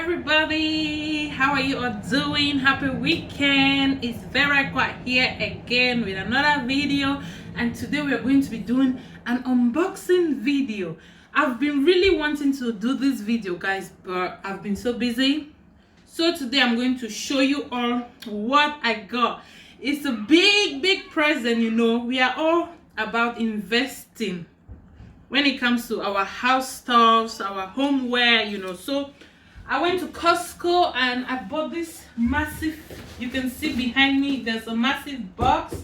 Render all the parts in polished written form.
everybody, how are you all doing? Happy weekend. It's FRYER here again with another video, and today we are going to be doing an unboxing video. I've been really wanting to do this video, guys, but I've been so busy. So today I'm going to show you all what I got. It's a big present. You know, we are all about investing when it comes to our house stuffs, our homeware, you know. So I went to Costco and I bought this massive, you can see behind me, there's a massive box,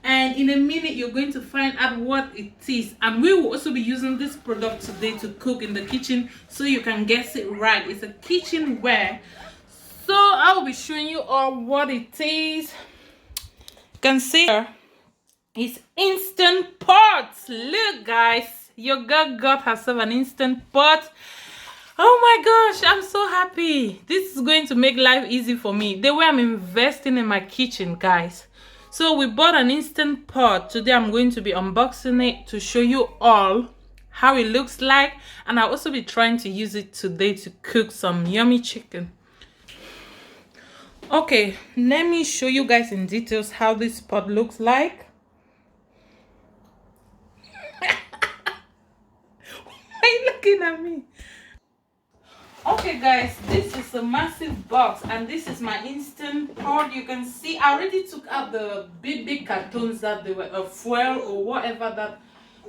and in a minute you're going to find out what it is. And we will also be using this product today to cook in the kitchen, so you can guess it right. It's a kitchenware. So I will be showing you all what it is. You can see here, it's instant pots. Look, guys, your girl got herself an instant pot. Oh my gosh, I'm so happy. This is going to make life easy for me. The way I'm investing in my kitchen, guys. So we bought an instant pot. Today I'm going to be unboxing it to show you all how it looks like, and I'll also be trying to use it today to cook some yummy chicken. Okay, let me show you guys in details how this pot looks like. Why are you looking at me? Okay, guys, this is a massive box, and this is my instant pot. You can see I already took out the big cartons that they were a foil or whatever that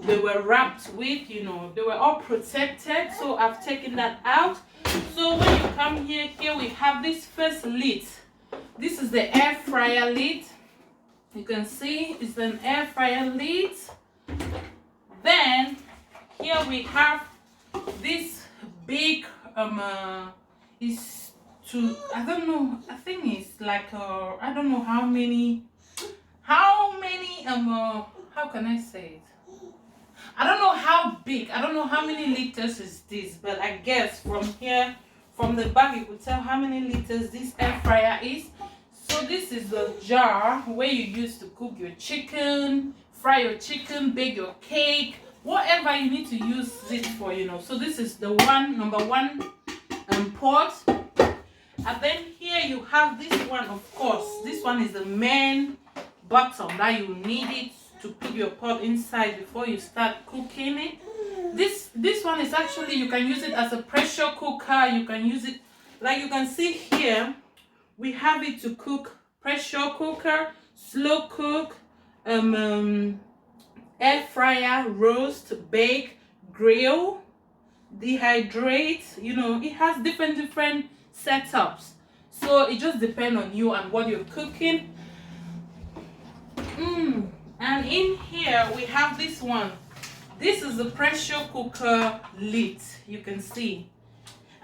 they were wrapped with. You know, they were all protected, so I've taken that out. So when you come here we have this first lid. This is the air fryer lid. You can see it's an air fryer lid. Then here we have this big is to, I don't know, I think it's like I don't know how many how can I say it, I don't know how big, I don't know how many liters is this, but I guess from here, from the bag, you could tell how many liters this air fryer is. So this is the jar where you use to cook your chicken, fry your chicken, bake your cake, whatever you need to use it for, you know. So this is the number one pot. And then here you have this one. Of course, this one is the main bottom that you need it to put your pot inside before you start cooking it. This one is actually, you can use it as a pressure cooker. You can use it, like you can see here, we have it to cook pressure cooker, slow cook, air fryer, roast, bake, grill, dehydrate. You know, it has different setups, so it just depends on you and what you're cooking. And in here we have this one. This is the pressure cooker lid, you can see,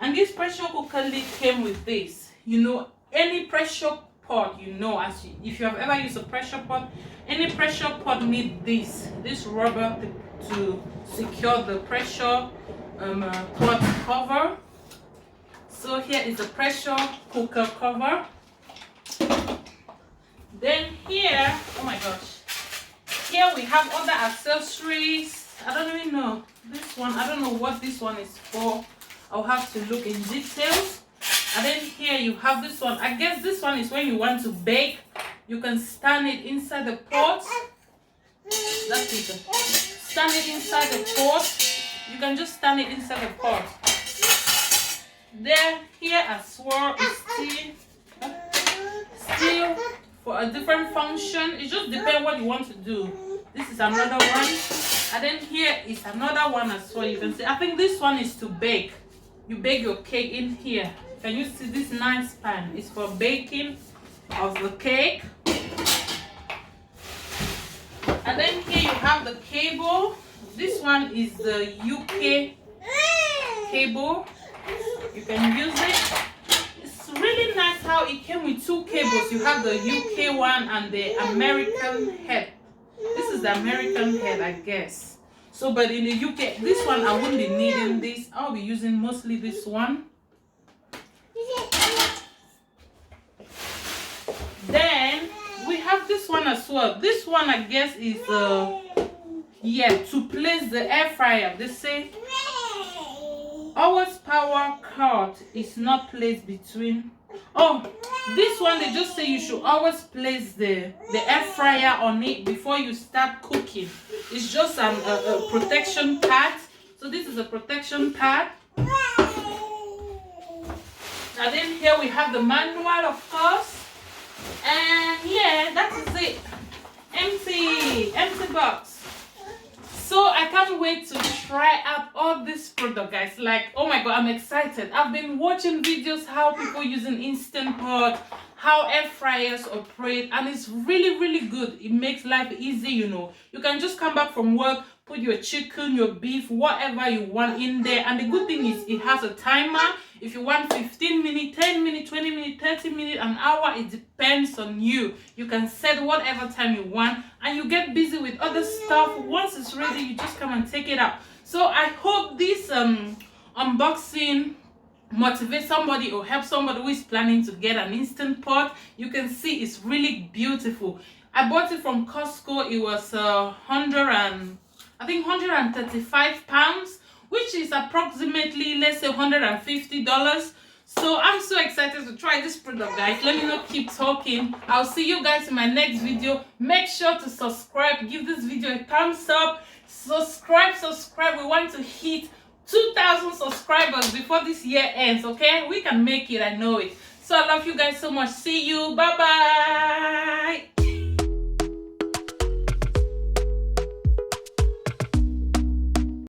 and this pressure cooker lid came with this. You know, any pressure pot, you know, if you have ever used a pressure pot, any pressure pot need this rubber to secure the pressure pot cover. So here is the pressure cooker cover. Then here, oh my gosh, here we have other accessories. I don't even know this one, I don't know what this one is for. I'll have to look in details. And then here you have this one. I guess this one is when you want to bake. You can stand it inside the pot. That's it. Stand it inside the pot. You can just stand it inside the pot. There, here as well is still for a different function. It just depends what you want to do. This is another one. And then here is another one as well. You can see, I think this one is to bake. You bake your cake in here. Can you see this nice pan? It's for baking of the cake. And then here you have the cable. This one is the UK cable. You can use it. It's really nice how it came with two cables. You have the UK one and the American head. This is the American head, I guess. So, but in the UK, this one I won't be needing this. I'll be using mostly this one. Then we have this one as well. This one, I guess, is yeah, to place the air fryer. They say Always power cord is not placed between. Oh, this one they just say you should always place the air fryer on it before you start cooking. It's just a protection pad. So this is a protection pad. And then here we have the manual, of course. And yeah, that is it. Empty box. So I can't wait to try out all this product, guys. Like, oh my god, I'm excited. I've been watching videos how people using Instant Pot, how air fryers operate, and it's really good. It makes life easy, you know. You can just come back from work, put your chicken, your beef, whatever you want in there. And the good thing is it has a timer. If you want 15 minutes, 10 minutes, 20 minutes, 30 minutes, an hour, it depends on you. You can set whatever time you want, and you get busy with other stuff. Once it's ready, you just come and take it out. So I hope this unboxing motivate somebody or help somebody who is planning to get an Instant Pot. You can see it's really beautiful. I bought it from Costco. It was I think 135 pounds, which is approximately, let's say, $150. So I'm so excited to try this product, guys. Let me not keep talking. I'll see you guys in my next video. Make sure to subscribe, give this video a thumbs up, subscribe. We want to hit 2,000 subscribers before this year ends. Okay, we can make it. I know it. So I love you guys so much. See you. Bye bye.